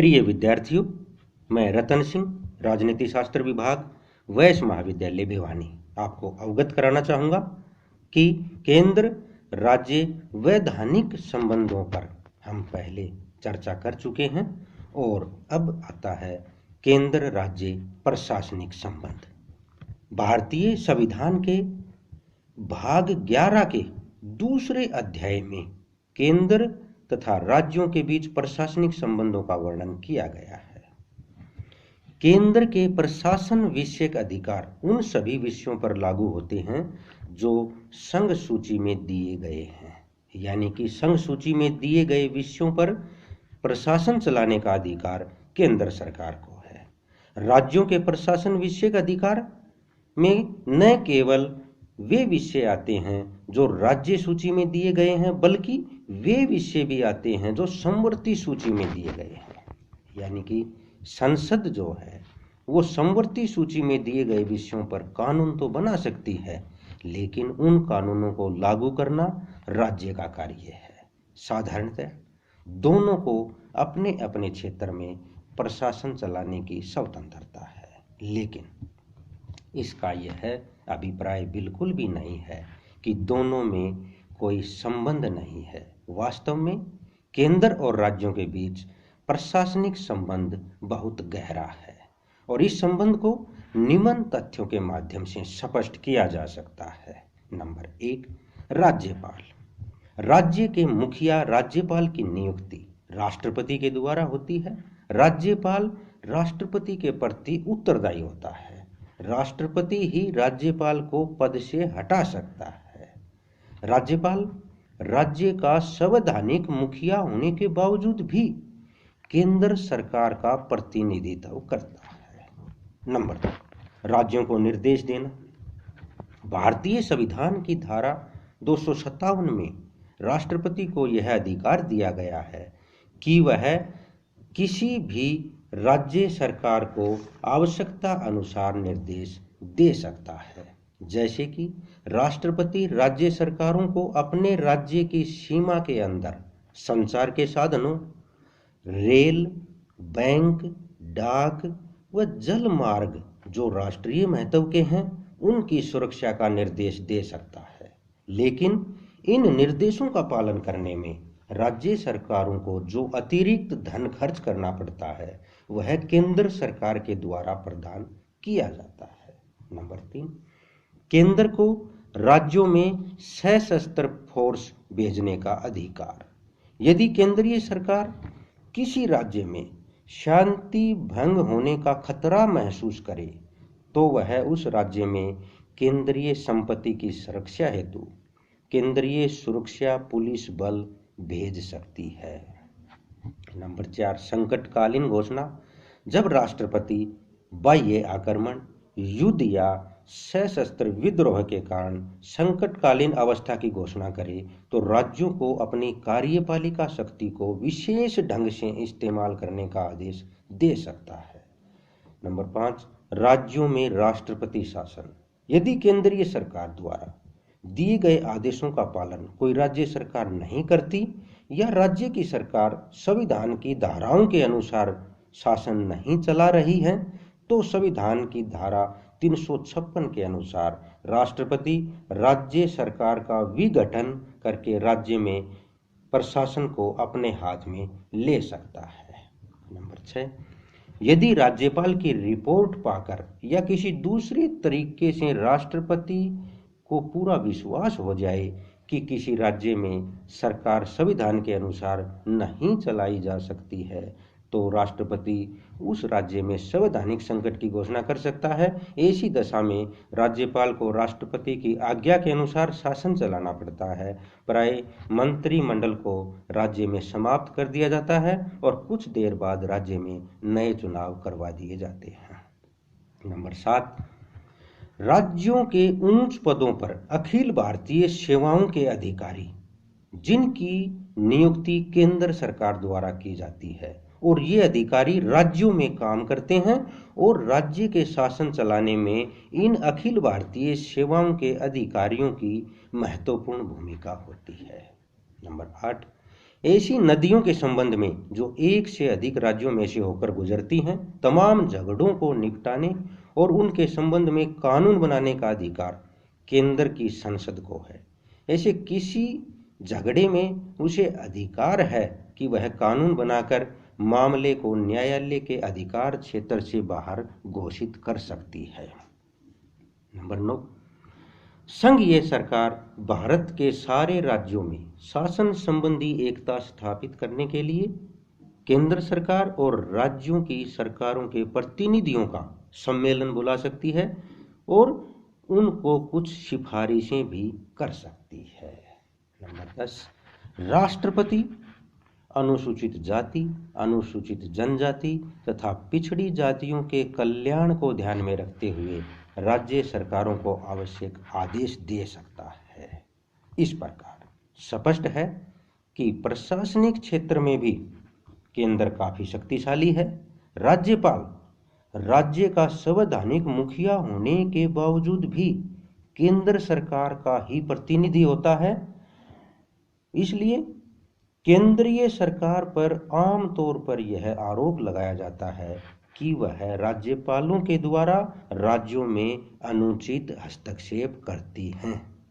प्रिय विद्यार्थियों, मैं रतन सिंह, राजनीति शास्त्र विभाग, वैश्य महाविद्यालय भिवानी आपको अवगत कराना चाहूँगा कि केंद्र राज्य वैधानिक संबंधों पर हम पहले चर्चा कर चुके हैं और अब आता है केंद्र राज्य प्रशासनिक संबंध। भारतीय संविधान के भाग 11 के दूसरे अध्याय में केंद्र तथा राज्यों के बीच प्रशासनिक संबंधों का वर्णन किया गया है। केंद्र के प्रशासन विषयक अधिकार उन सभी विषयों पर लागू होते हैं जो संघ सूची में दिए गए हैं, यानी कि संघ सूची में दिए गए विषयों पर प्रशासन चलाने का अधिकार केंद्र सरकार को है। राज्यों के प्रशासन विषयक अधिकार में न केवल वे विषय आते हैं जो राज्य सूची में दिए गए हैं, बल्कि वे विषय भी आते हैं जो समवर्ती सूची में दिए गए हैं। यानी कि संसद जो है वो समवर्ती सूची में दिए गए विषयों पर कानून तो बना सकती है, लेकिन उन कानूनों को लागू करना राज्य का कार्य है। साधारणतः दोनों को अपने अपने क्षेत्र में प्रशासन चलाने की स्वतंत्रता है, लेकिन इसका यह अभिप्राय बिल्कुल भी नहीं है कि दोनों में कोई संबंध नहीं है। वास्तव में केंद्र और राज्यों के बीच प्रशासनिक संबंध बहुत गहरा है और इस संबंध को निम्न तथ्यों के माध्यम से स्पष्ट किया जा सकता है। नंबर 1, राज्यपाल। राज्य के मुखिया राज्यपाल की नियुक्ति राष्ट्रपति के द्वारा होती है। राज्यपाल राष्ट्रपति के प्रति उत्तरदायी होता है। राष्ट्रपति ही राज्यपाल को पद से हटा सकता है। राज्यपाल राज्य का संवैधानिक मुखिया होने के बावजूद भी केंद्र सरकार का प्रतिनिधित्व करता है। नंबर 2, राज्यों को निर्देश देना। भारतीय संविधान की धारा 257 में राष्ट्रपति को यह अधिकार दिया गया है कि वह किसी भी राज्य सरकार को आवश्यकता अनुसार निर्देश दे सकता है। जैसे कि राष्ट्रपति राज्य सरकारों को अपने राज्य की सीमा के अंदर संचार के साधनों, रेल, बैंक, डाक व जल मार्ग जो राष्ट्रीय महत्व के हैं उनकी सुरक्षा का निर्देश दे सकता है। लेकिन इन निर्देशों का पालन करने में राज्य सरकारों को जो अतिरिक्त धन खर्च करना पड़ता है वह केंद्र सरकार के द्वारा प्रदान किया जाता है। नंबर 3, केंद्र को राज्यों में सशस्त्र फोर्स भेजने का अधिकार। यदि केंद्रीय सरकार किसी राज्य में शांति भंग होने का खतरा महसूस करे तो वह उस राज्य में केंद्रीय संपत्ति की सुरक्षा हेतु केंद्रीय सुरक्षा पुलिस बल भेज सकती है। नंबर 4, संकटकालीन घोषणा। जब राष्ट्रपति बाह्य आक्रमण, युद्ध या सशस्त्र विद्रोह के कारण संकटकालीन अवस्था की घोषणा करे तो राज्यों को अपनी कार्यपालिका शक्ति को विशेष ढंग से इस्तेमाल करने का आदेश दे सकता है। नंबर 5, राज्यों में राष्ट्रपति शासन। यदि केंद्रीय सरकार द्वारा दिए गए आदेशों का पालन कोई राज्य सरकार नहीं करती या राज्य की सरकार संविधान की धाराओं के अनुसार शासन नहीं चला रही है तो संविधान की धारा 356 के अनुसार राष्ट्रपति राज्य सरकार का विघटन करके राज्य में प्रशासन को अपने हाथ में ले सकता है। नंबर 6, यदि राज्यपाल की रिपोर्ट पाकर या किसी दूसरे तरीके से राष्ट्रपति को पूरा विश्वास हो जाए कि किसी राज्य में सरकार संविधान के अनुसार नहीं चलाई जा सकती है तो राष्ट्रपति उस राज्य में संवैधानिक संकट की घोषणा कर सकता है। ऐसी दशा में राज्यपाल को राष्ट्रपति की आज्ञा के अनुसार शासन चलाना पड़ता है। प्राय मंत्रिमंडल को राज्य में समाप्त कर दिया जाता है और कुछ देर बाद राज्य में नए चुनाव करवा दिए जाते हैं। नंबर 7, राज्यों के उच्च पदों पर अखिल भारतीय सेवाओं के अधिकारी जिनकी नियुक्ति केंद्र सरकार द्वारा की जाती है और ये अधिकारी राज्यों में काम करते हैं और राज्य के शासन चलाने में इन अखिल भारतीय सेवाओं के अधिकारियों की महत्वपूर्ण भूमिका होती है। नंबर 8, ऐसी नदियों के संबंध में जो एक से अधिक राज्यों में से होकर गुजरती हैं, तमाम झगड़ों को निपटाने और उनके संबंध में कानून बनाने का अधिकार केंद्र की संसद को है। ऐसे किसी झगड़े में उसे अधिकार है कि वह कानून बनाकर मामले को न्यायालय के अधिकार क्षेत्र से बाहर घोषित कर सकती है। नंबर 9, संघीय सरकार भारत के सारे राज्यों में शासन संबंधी एकता स्थापित करने के लिए केंद्र सरकार और राज्यों की सरकारों के प्रतिनिधियों का सम्मेलन बुला सकती है और उनको कुछ सिफारिशें भी कर सकती है। नंबर 10, राष्ट्रपति अनुसूचित जाति, अनुसूचित जनजाति तथा पिछड़ी जातियों के कल्याण को ध्यान में रखते हुए राज्य सरकारों को आवश्यक आदेश दे सकता है। इस प्रकार स्पष्ट है कि प्रशासनिक क्षेत्र में भी केंद्र काफी शक्तिशाली है। राज्यपाल राज्य का संवैधानिक मुखिया होने के बावजूद भी केंद्र सरकार का ही प्रतिनिधि होता है। इसलिए केंद्रीय सरकार पर आमतौर पर यह आरोप लगाया जाता है कि वह राज्यपालों के द्वारा राज्यों में अनुचित हस्तक्षेप करती हैं।